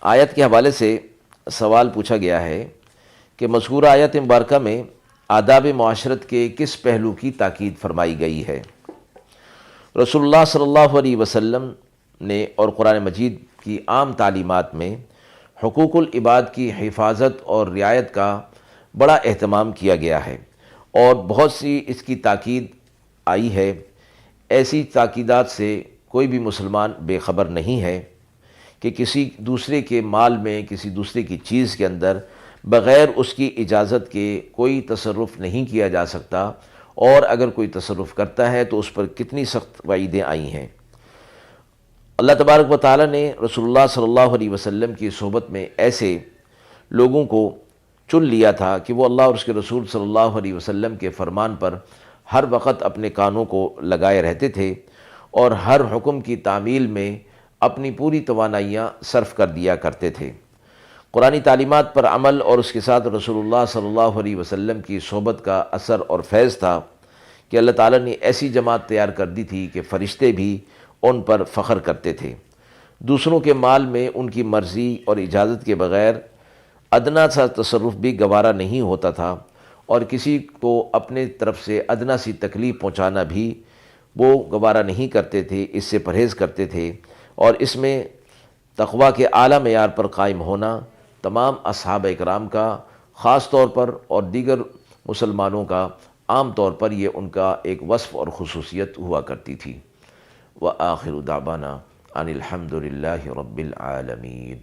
آیت کے حوالے سے سوال پوچھا گیا ہے کہ مذکورہ آیت مبارکہ میں آداب معاشرت کے کس پہلو کی تاکید فرمائی گئی ہے؟ رسول اللہ صلی اللہ علیہ وسلم نے اور قرآن مجید کی عام تعلیمات میں حقوق العباد کی حفاظت اور رعایت کا بڑا اہتمام کیا گیا ہے، اور بہت سی اس کی تاکید آئی ہے۔ ایسی تاکیدات سے کوئی بھی مسلمان بے خبر نہیں ہے کہ کسی دوسرے کے مال میں، کسی دوسرے کی چیز کے اندر بغیر اس کی اجازت کے کوئی تصرف نہیں کیا جا سکتا، اور اگر کوئی تصرف کرتا ہے تو اس پر کتنی سخت وعیدیں آئی ہیں۔ اللہ تبارک و تعالی نے رسول اللہ صلی اللہ علیہ وسلم کی صحبت میں ایسے لوگوں کو چن لیا تھا کہ وہ اللہ اور اس کے رسول صلی اللہ علیہ وسلم کے فرمان پر ہر وقت اپنے کانوں کو لگائے رہتے تھے، اور ہر حکم کی تعمیل میں اپنی پوری توانائیاں صرف کر دیا کرتے تھے۔ قرآنی تعلیمات پر عمل اور اس کے ساتھ رسول اللہ صلی اللہ علیہ وسلم کی صحبت کا اثر اور فیض تھا کہ اللہ تعالیٰ نے ایسی جماعت تیار کر دی تھی کہ فرشتے بھی ان پر فخر کرتے تھے۔ دوسروں کے مال میں ان کی مرضی اور اجازت کے بغیر ادنا سا تصرف بھی گوارا نہیں ہوتا تھا، اور کسی کو اپنے طرف سے ادنا سی تکلیف پہنچانا بھی وہ گوارا نہیں کرتے تھے، اس سے پرہیز کرتے تھے۔ اور اس میں تقویٰ کے اعلیٰ معیار پر قائم ہونا تمام اصحاب اکرام کا خاص طور پر اور دیگر مسلمانوں کا عام طور پر یہ ان کا ایک وصف اور خصوصیت ہوا کرتی تھی۔ وآخر دعوانا ان الحمد للہ رب العالمین۔